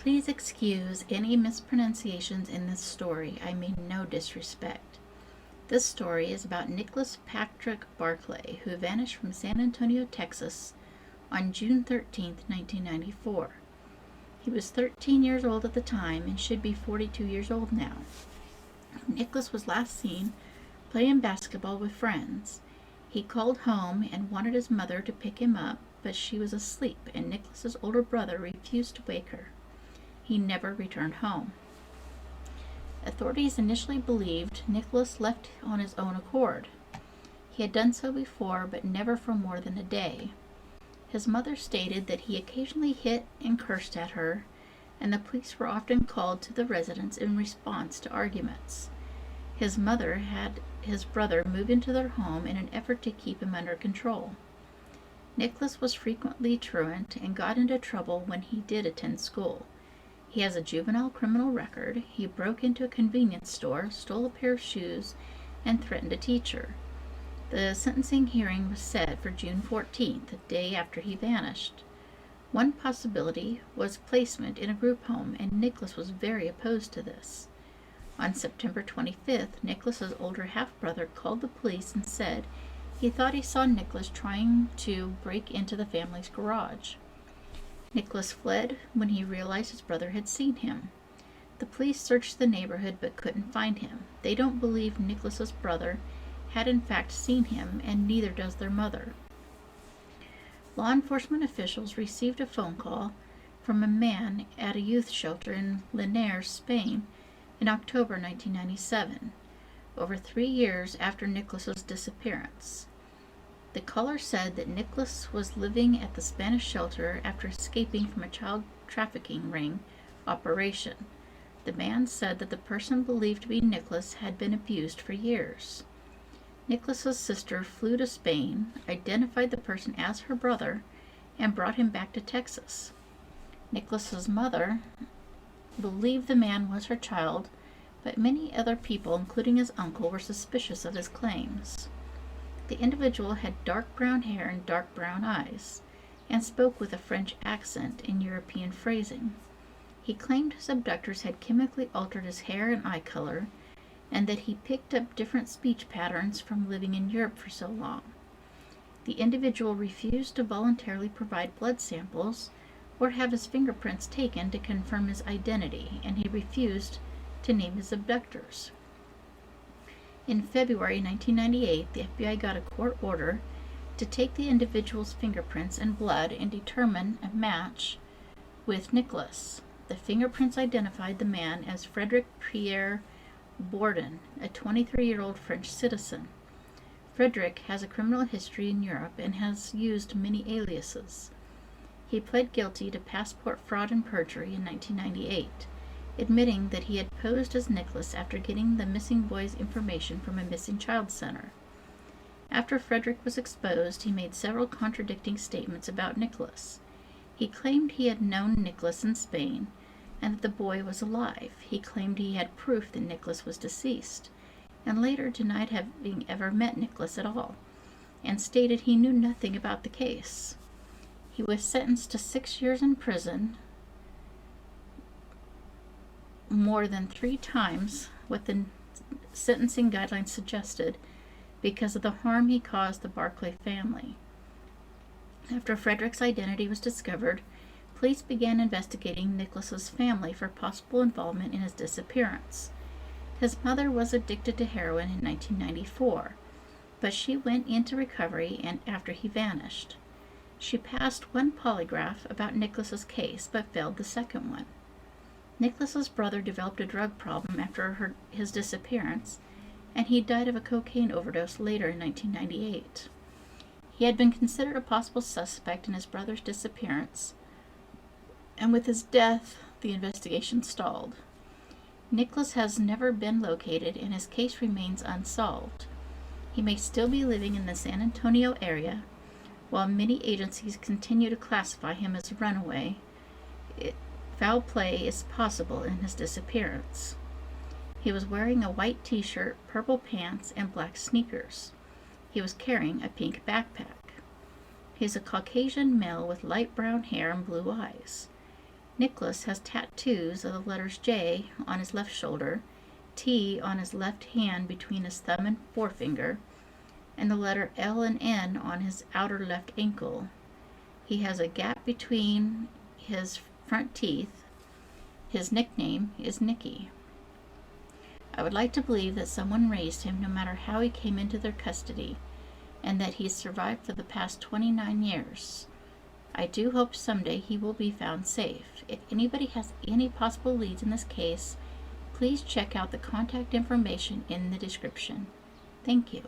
Please excuse any mispronunciations in this story. I mean no disrespect. This story is about Nicholas Patrick Barclay, who vanished from San Antonio, Texas on June 13, 1994. He was 13 years old at the time and should be 42 years old now. Nicholas was last seen playing basketball with friends. He called home and wanted his mother to pick him up, but she was asleep and Nicholas's older brother refused to wake her. He never returned home. Authorities initially believed Nicholas left on his own accord. He had done so before, but never for more than a day. His mother stated that he occasionally hit and cursed at her, and the police were often called to the residence in response to arguments. His mother had his brother move into their home in an effort to keep him under control. Nicholas was frequently truant and got into trouble when he did attend school. He has a juvenile criminal record. He broke into a convenience store, stole a pair of shoes, and threatened a teacher. The sentencing hearing was set for June 14th, the day after he vanished. One possibility was placement in a group home, and Nicholas was very opposed to this. On September 25th, Nicholas's older half-brother called the police and said he thought he saw Nicholas trying to break into the family's garage. Nicholas fled when he realized his brother had seen him. The police searched the neighborhood but couldn't find him. They don't believe Nicholas's brother had in fact seen him, and neither does their mother. Law enforcement officials received a phone call from a man at a youth shelter in Linares, Spain, in October 1997, over 3 years after Nicholas's disappearance. The caller said that Nicholas was living at the Spanish shelter after escaping from a child trafficking ring operation. The man said that the person believed to be Nicholas had been abused for years. Nicholas's sister flew to Spain, identified the person as her brother, and brought him back to Texas. Nicholas's mother believed the man was her child, but many other people, including his uncle, were suspicious of his claims. The individual had dark brown hair and dark brown eyes, and spoke with a French accent and European phrasing. He claimed his abductors had chemically altered his hair and eye color, and that he picked up different speech patterns from living in Europe for so long. The individual refused to voluntarily provide blood samples or have his fingerprints taken to confirm his identity, and he refused to name his abductors. In February 1998, the FBI got a court order to take the individual's fingerprints and blood and determine a match with Nicholas. The fingerprints identified the man as Frederic Pierre Bourdon, a 23-year-old French citizen. Frederic has a criminal history in Europe and has used many aliases. He pled guilty to passport fraud and perjury in 1998, admitting that he had posed as Nicholas after getting the missing boy's information from a missing child center. After Frederic was exposed, he made several contradicting statements about Nicholas. He claimed he had known Nicholas in Spain and that the boy was alive. He claimed he had proof that Nicholas was deceased, and later denied having ever met Nicholas at all, and stated he knew nothing about the case. He was sentenced to 6 years in prison, more than 3 times what the sentencing guidelines suggested, because of the harm he caused the Barclay family. After Frederick's identity was discovered, police began investigating Nicholas's family for possible involvement in his disappearance. His mother was addicted to heroin in 1994, but she went into recovery and after he vanished. She passed one polygraph about Nicholas's case, but failed the second one. Nicholas's brother developed a drug problem after his disappearance, and he died of a cocaine overdose later in 1998. He had been considered a possible suspect in his brother's disappearance, and with his death, the investigation stalled. Nicholas has never been located, and his case remains unsolved. He may still be living in the San Antonio area, while many agencies continue to classify him as a runaway. Foul play is possible in his disappearance. He was wearing a white t-shirt, purple pants, and black sneakers. He was carrying a pink backpack. He is a Caucasian male with light brown hair and blue eyes. Nicholas has tattoos of the letters J on his left shoulder, T on his left hand between his thumb and forefinger, and the letter L and N on his outer left ankle. He has a gap between his front teeth. His nickname is Nicky. I would like to believe that someone raised him no matter how he came into their custody, and that he's survived for the past 29 years. I do hope someday he will be found safe. If anybody has any possible leads in this case, please check out the contact information in the description. Thank you.